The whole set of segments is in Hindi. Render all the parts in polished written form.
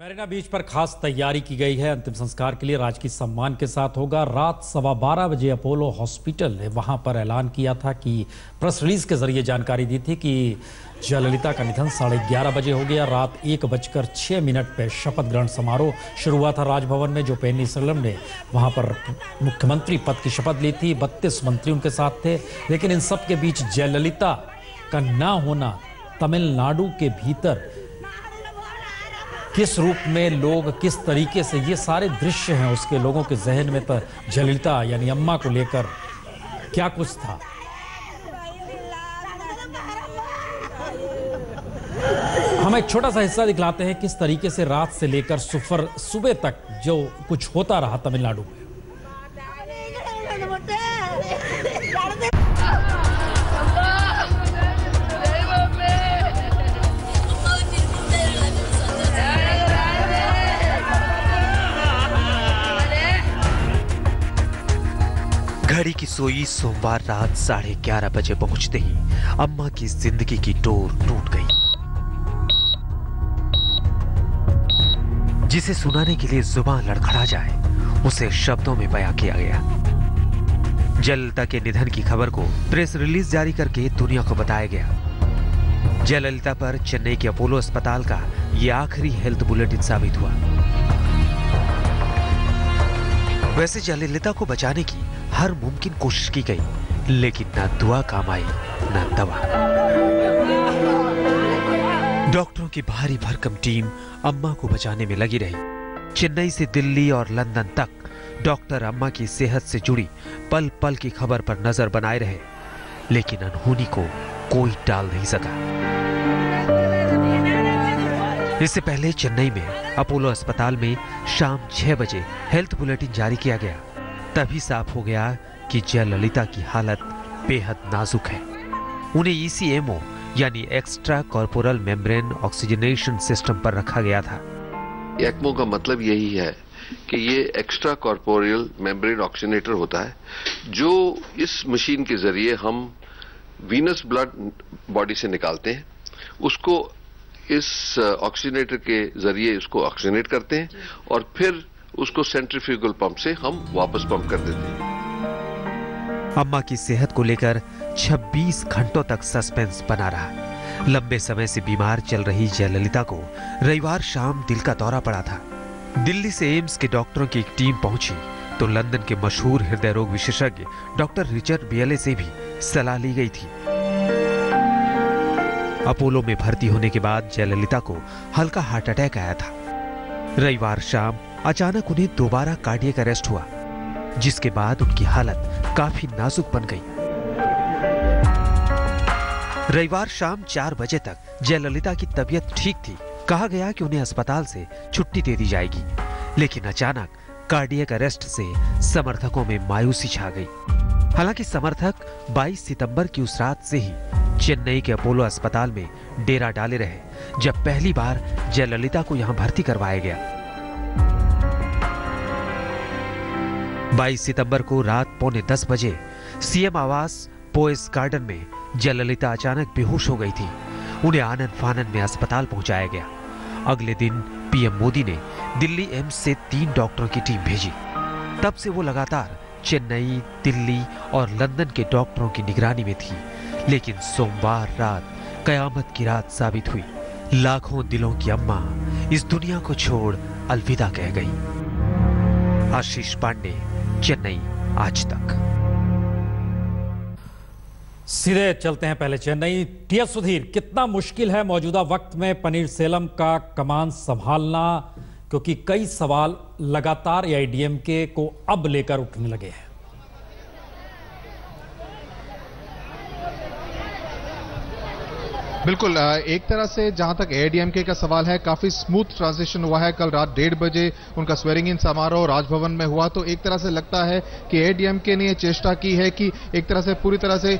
मैरिना बीच पर खास तैयारी की गई है। अंतिम संस्कार के लिए राजकीय सम्मान के साथ होगा। रात 12:15 बजे अपोलो हॉस्पिटल ने वहां पर ऐलान किया था कि प्रेस रिलीज के जरिए जानकारी दी थी कि जयललिता का निधन 11:30 बजे हो गया। रात 1:06 पर शपथ ग्रहण समारोह शुरू हुआ था राजभवन में। जो पेन्नीसेल्वम ने वहां पर मुख्यमंत्री पद की शपथ ली थी। 32 मंत्री उनके साथ थे। लेकिन इन सब के बीच जयललिता का ना होना तमिलनाडु के भीतर किस रूप में लोग किस तरीके से, ये सारे दृश्य हैं उसके लोगों के जहन में। तो जयललिता यानी अम्मा को लेकर क्या कुछ था। हम एक छोटा सा हिस्सा दिखलाते हैं किस तरीके से रात से लेकर सुबह तक जो कुछ होता रहा तमिलनाडु में। घड़ी की सोई सोमवार रात 11:30 बजे पहुंचते ही अम्मा की जिंदगी की डोर टूट गई। जिसे सुनाने के लिए जुबान लड़खड़ा जाए उसे शब्दों में बयां किया गया। जयललिता के निधन की खबर को प्रेस रिलीज जारी करके दुनिया को बताया गया। जयललिता पर चेन्नई के अपोलो अस्पताल का यह आखिरी हेल्थ बुलेटिन साबित हुआ। वैसे जयललिता को बचाने की हर मुमकिन कोशिश की गई, लेकिन ना दुआ काम आई ना दवा। डॉक्टरों की भारी भरकम टीम अम्मा को बचाने में लगी रही। चेन्नई से दिल्ली और लंदन तक डॉक्टर अम्मा की सेहत से जुड़ी पल पल की खबर पर नजर बनाए रहे, लेकिन अनहोनी को कोई टाल नहीं सका। इससे पहले चेन्नई में अपोलो अस्पताल में शाम 6 बजे हेल्थ बुलेटिन जारी किया गया। तभी साफ हो गया कि जयललिता की हालत बेहद नाजुक है। उन्हें ECMO यानी extra corporal membrane oxygenation system पर रखा गया था। एक्मो का मतलब यही है कि ये एक्स्ट्रा कॉर्पोरियल मेम्ब्रेन ऑक्सीजनेटर होता है, जो इस मशीन के जरिए हम वीनस ब्लड बॉडी से निकालते हैं, उसको इस ऑक्सीजनेटर के जरिए उसको ऑक्सीजनेट करते हैं और फिर उसको सेंट्रीफ्यूगल पंप से हम वापस पंप कर देते हैं। अम्मा की सेहत को लेकर 26 घंटों तक सस्पेंस बना रहा। लंबे समय से बीमार चल रही जयललिता को रविवार शाम दिल का दौरा पड़ा था। दिल्ली से एम्स के डॉक्टरों की एक टीम पहुंची तो लंदन के मशहूर हृदय रोग विशेषज्ञ डॉक्टर रिचर्ड बियले से भी सलाह ली गई थी। अपोलो में भर्ती होने के बाद जयललिता को हल्का हार्ट अटैक आया था। रविवार शाम अचानक उन्हें दोबारा कार्डियक अरेस्ट हुआ, जिसके बाद उनकी हालत काफी नाजुक बन गई। रविवार शाम 4 बजे तक जयललिता की तबीयत ठीक थी। कहा गया कि उन्हें अस्पताल से छुट्टी दे दी जाएगी, लेकिन अचानक कार्डियक अरेस्ट से समर्थकों में मायूसी छा गई। हालांकि समर्थक 22 सितंबर की उस रात से ही चेन्नई के अपोलो अस्पताल में डेरा डाले रहे, जब पहली बार जयललिता को यहां भर्ती करवाया गया। 22 सितंबर को रात 9:45 बजे CM आवास पोएस गार्डन में जयललिता अचानक बेहोश हो गई थी। उन्हें आनन फानन में अस्पताल पहुंचाया गया। अगले दिन PM मोदी ने दिल्ली एम्स से 3 डॉक्टरों की टीम भेजी। तब से वो लगातार चेन्नई, दिल्ली और लंदन के डॉक्टरों की निगरानी में थी। लेकिन सोमवार रात कयामत की रात साबित हुई। लाखों दिलों की अम्मा इस दुनिया को छोड़ अलविदा कह गई। आशीष पांडे, चेन्नई, आज तक। सीधे चलते हैं पहले चेन्नई। TS सुधीर, कितना मुश्किल है मौजूदा वक्त में पनीरसेल्वम का कमान संभालना, क्योंकि कई सवाल लगातार AIADMK को अब लेकर उठने लगे हैं। बिल्कुल, एक तरह से जहां तक AIADMK का सवाल है, काफी स्मूथ ट्रांजिशन हुआ है। कल रात 1:30 बजे उनका स्वेरिंग इन समारोह राजभवन में हुआ, तो एक तरह से लगता है कि AIADMK ने यह चेष्टा की है कि एक तरह से पूरी तरह से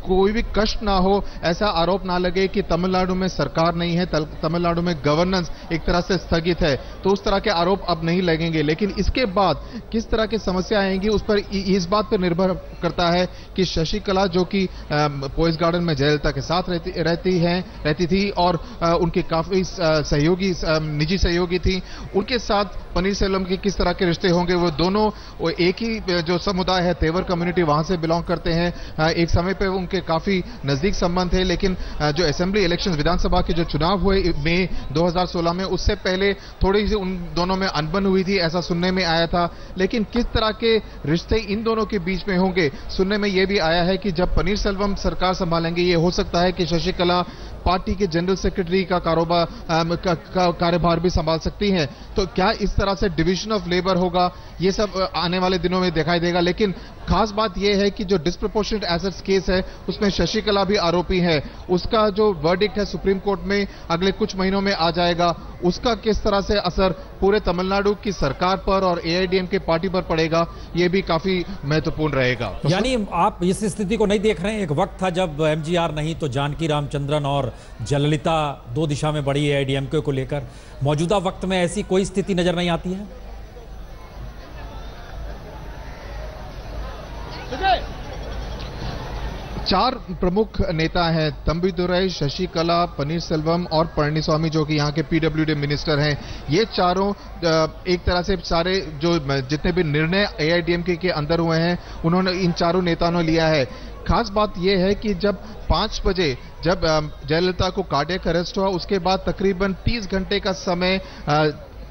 कोई भी कष्ट ना हो, ऐसा आरोप ना लगे कि तमिलनाडु में सरकार नहीं है, तमिलनाडु में गवर्नेंस एक तरह से स्थगित है, तो उस तरह के आरोप अब नहीं लगेंगे। लेकिन इसके बाद किस तरह की समस्या आएंगी उस पर इस बात पर निर्भर करता है कि शशिकला जो कि पोइस गार्डन में जयललिता के साथ रहती थी और उनके काफी सहयोगी निजी सहयोगी थी, उनके साथ पनीरसेल्वम के किस तरह के रिश्ते होंगे। वो दोनों एक ही जो समुदाय है, तेवर कम्युनिटी, वहां से बिलोंग करते हैं। एक समय पे उनके काफी नजदीक संबंध थे, लेकिन जो असेंबली इलेक्शंस, विधानसभा के जो चुनाव हुए मई 2016 में, उससे पहले थोड़ी सी उन दोनों में अनबन हुई थी, ऐसा सुनने में आया था। लेकिन किस तरह के रिश्ते इन दोनों के बीच में होंगे, सुनने में यह भी आया है कि जब पनीरसेल्वम सरकार संभालेंगे, ये हो सकता है कि शशिकला पार्टी के जनरल सेक्रेटरी का कार्यभार भी संभाल सकती हैं। तो क्या इस तरह से डिवीजन ऑफ लेबर होगा, ये सब आने वाले दिनों में दिखाई देगा। लेकिन खास बात यह है कि जो डिस्प्रोपोर्शनेट एसेट्स केस है, उसमें शशिकला भी आरोपी है। उसका जो वर्डिक्ट है सुप्रीम कोर्ट में अगले कुछ महीनों में आ जाएगा, उसका किस तरह से असर पूरे तमिलनाडु की सरकार पर और एआईडीएमके पार्टी पर पड़ेगा, यह भी काफी महत्वपूर्ण रहेगा। यानी आप इस स्थिति को नहीं देख रहे हैं, एक वक्त था जब एमजीआर नहीं तो जानकी रामचंद्रन और जयललिता दो दिशा में बढ़ी एआईडीएमके को लेकर, मौजूदा वक्त में ऐसी कोई स्थिति नजर नहीं आती है? चार प्रमुख नेता हैं, तंबीदुरई, शशिकला, पनीरसेल्वम और पळनीस्वामी, जो कि यहाँ के पीडब्ल्यूडी मिनिस्टर हैं। ये चारों एक तरह से सारे जो जितने भी निर्णय एआईडीएमके के अंदर हुए हैं, उन्होंने इन चारों नेताओं ने लिया है। खास बात यह है कि जब 5 बजे जब जयललिता को कार्डियक अरेस्ट हुआ, उसके बाद तकरीबन 30 घंटे का समय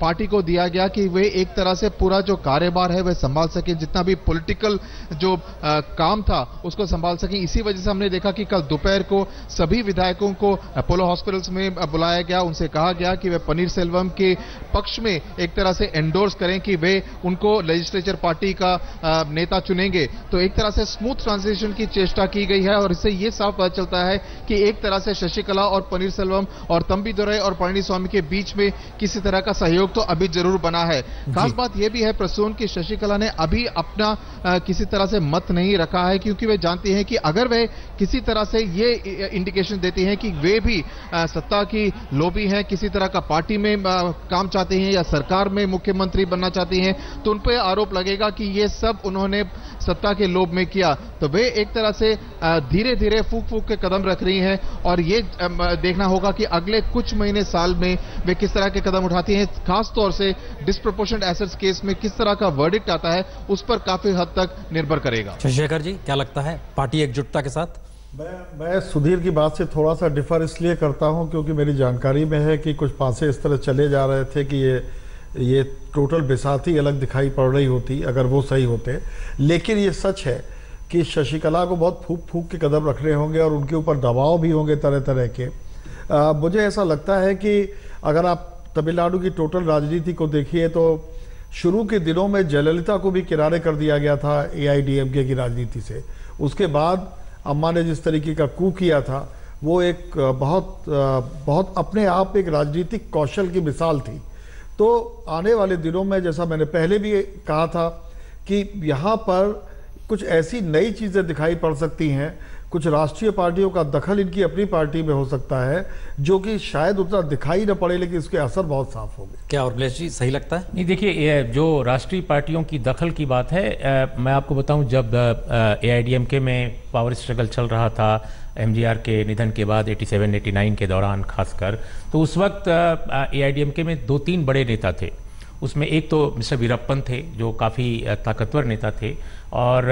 पार्टी को दिया गया कि वे एक तरह से पूरा जो कार्यभार है वह संभाल सके, जितना भी पॉलिटिकल जो काम था उसको संभाल सके। इसी वजह से हमने देखा कि कल दोपहर को सभी विधायकों को अपोलो हॉस्पिटल्स में बुलाया गया, उनसे कहा गया कि वे पनीरसेल्वम के पक्ष में एक तरह से एंडोर्स करें कि वे उनको लेजिस्लेचर पार्टी का नेता चुनेंगे। तो एक तरह से स्मूथ ट्रांजिशन की चेष्टा की गई है और इससे यह साफ पता चलता है कि एक तरह से शशिकला और पनीरसेल्वम और तंबीदुरई और पळनीस्वामी के बीच में किसी तरह का सहयोग तो अभी जरूर बना है। खास बात यह भी है प्रसून की शशिकला ने अभी अपना किसी तरह से मत नहीं रखा है, क्योंकि वे जानती हैं कि अगर वे किसी तरह से ये इंडिकेशन देती हैं कि वे भी सत्ता की लोभी हैं, किसी तरह का पार्टी में काम चाहते हैं या सरकार में मुख्यमंत्री बनना चाहती हैं, तो उन पर आरोप लगेगा कि ये सब उन्होंने सत्ता के लोभ में किया। तो वे एक तरह से धीरे धीरे फूक फूक के कदम रख रही हैं और ये देखना होगा कि अगले कुछ महीने साल में वे किस तरह के कदम उठाती हैं। खास तौर से डिस्प्रोपोर्शनेट एसेट्स केस में किस तरह का वर्डिक्ट आता है उस पर काफी हद तक निर्भर करेगा। शशिशेखर जी, क्या लगता है पार्टी एकजुटता के साथ? मैं सुधीर की बात से थोड़ा सा डिफर इसलिए करता हूं क्योंकि मेरी जानकारी में है कि कुछ पासे इस तरह चले जा रहे थे कि ये टोटल बिसात ही अलग दिखाई पड़ रही होती अगर वो सही होते। लेकिन ये सच है कि शशिकला को बहुत फूक फूक के कदम रखने होंगे और उनके ऊपर दबाव भी होंगे तरह तरह के। मुझे ऐसा लगता है कि अगर आप तमिलनाडु की टोटल राजनीति को देखिए तो शुरू के दिनों में जयललिता को भी किनारे कर दिया गया था एआईडीएमके की राजनीति से। उसके बाद अम्मा ने जिस तरीके का कू किया था वो एक बहुत अपने आप एक राजनीतिक कौशल की मिसाल थी। तो आने वाले दिनों में, जैसा मैंने पहले भी कहा था, कि यहाँ पर कुछ ऐसी नई चीज़ें दिखाई पड़ सकती हैं, कुछ राष्ट्रीय पार्टियों का दखल इनकी अपनी पार्टी में हो सकता है जो कि शायद उतना दिखाई न पड़े लेकिन इसके असर बहुत साफ होंगे। क्या उर्मिलेश जी सही लगता है? नहीं, देखिए जो राष्ट्रीय पार्टियों की दखल की बात है, मैं आपको बताऊं जब एआईडीएमके में पावर स्ट्रगल चल रहा था एमजीआर के निधन के बाद 87-89 के दौरान खासकर, तो उस वक्त एआईडीएमके में 2-3 बड़े नेता थे। उसमें एक तो मिस्टर वीरप्पन थे जो काफ़ी ताकतवर नेता थे, और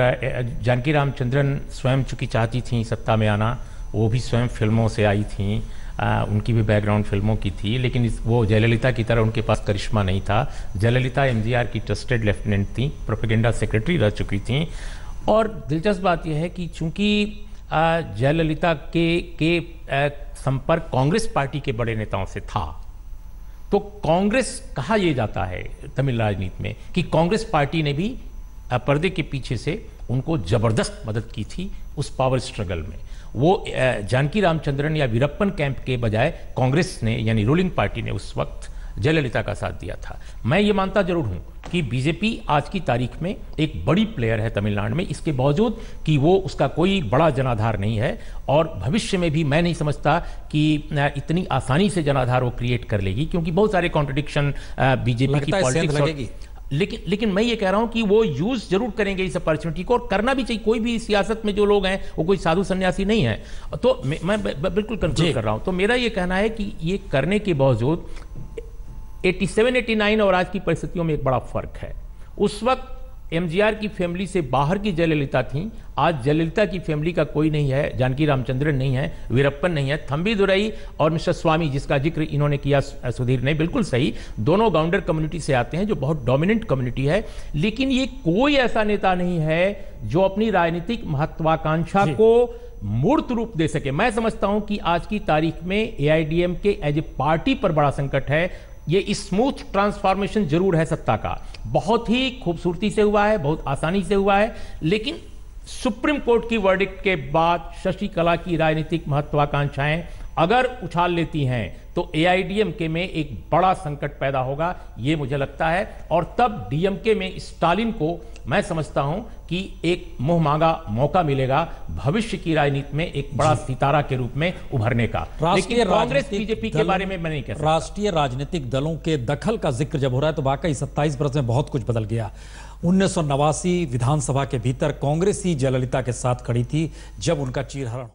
जानकी रामचंद्रन स्वयं चूँकि चाहती थी सत्ता में आना, वो भी स्वयं फिल्मों से आई थी, उनकी भी बैकग्राउंड फिल्मों की थी, लेकिन वो जयललिता की तरह उनके पास करिश्मा नहीं था। जयललिता एमजीआर की ट्रस्टेड लेफ्टिनेंट थी, प्रोपेगेंडा सेक्रेटरी रह चुकी थी। और दिलचस्प बात यह है कि चूँकि जयललिता के संपर्क कांग्रेस पार्टी के बड़े नेताओं से था, तो कांग्रेस कहा यह जाता है तमिल राजनीति में कि कांग्रेस पार्टी ने भी पर्दे के पीछे से उनको जबरदस्त मदद की थी उस पावर स्ट्रगल में। वो जानकी रामचंद्रन या वीरप्पन कैंप के बजाय कांग्रेस ने यानी रूलिंग पार्टी ने उस वक्त जयललिता का साथ दिया था। मैं ये मानता जरूर हूं कि बीजेपी आज की तारीख में एक बड़ी प्लेयर है तमिलनाडु में, इसके बावजूद कि वो उसका कोई बड़ा जनाधार नहीं है, और भविष्य में भी मैं नहीं समझता कि इतनी आसानी से जनाधार वो क्रिएट कर लेगी, क्योंकि बहुत सारे कॉन्ट्रडिक्शन बीजेपी की पॉलिटिक्स। लेकिन मैं ये कह रहा हूं कि वो यूज जरूर करेंगे इस अपॉर्चुनिटी को, और करना भी चाहिए। कोई भी सियासत में जो लोग हैं वो कोई साधु सन्यासी नहीं है। तो मैं बिल्कुल कंक्लूड कर रहा हूं। तो मेरा ये कहना है कि ये करने के बावजूद 87-89 और आज की परिस्थितियों में एक बड़ा फर्क है। उस वक्त एमजीआर की फैमिली से बाहर की जयललिता थी, आज जयललिता की फैमिली का कोई नहीं है। जानकी रामचंद्रन नहीं है, वीरप्पन नहीं है, थंबीदुरई और मिस्टर स्वामी जिसका जिक्र इन्होंने किया सुधीर ने, बिल्कुल सही, दोनों गाउंडर कम्युनिटी से आते हैं जो बहुत डोमिनेंट कम्युनिटी है। लेकिन ये कोई ऐसा नेता नहीं है जो अपनी राजनीतिक महत्वाकांक्षा को मूर्त रूप दे सके। मैं समझता हूं कि आज की तारीख में एआईडीएमके एज ए पार्टी पर बड़ा संकट है। ये स्मूथ ट्रांसफॉर्मेशन जरूर है सत्ता का, बहुत ही खूबसूरती से हुआ है, बहुत आसानी से हुआ है, लेकिन सुप्रीम कोर्ट की वर्डिक्ट के बाद शशिकला की राजनीतिक महत्वाकांक्षाएं अगर उछाल लेती हैं तो एआईडीएमके में एक बड़ा संकट पैदा होगा, ये मुझे लगता है। और तब डीएमके में स्टालिन को मैं समझता हूं कि एक मुंह मांगा मौका मिलेगा भविष्य की राजनीति में एक बड़ा सितारा के रूप में उभरने का। लेकिन कांग्रेस बीजेपी के बारे में मैं नहीं कह सकता। राष्ट्रीय राजनीतिक दलों के दखल का जिक्र जब हो रहा है तो वाकई 27 बरस में बहुत कुछ बदल गया। 1989 विधानसभा के भीतर कांग्रेस ही जयललिता के साथ खड़ी थी जब उनका चीरहरण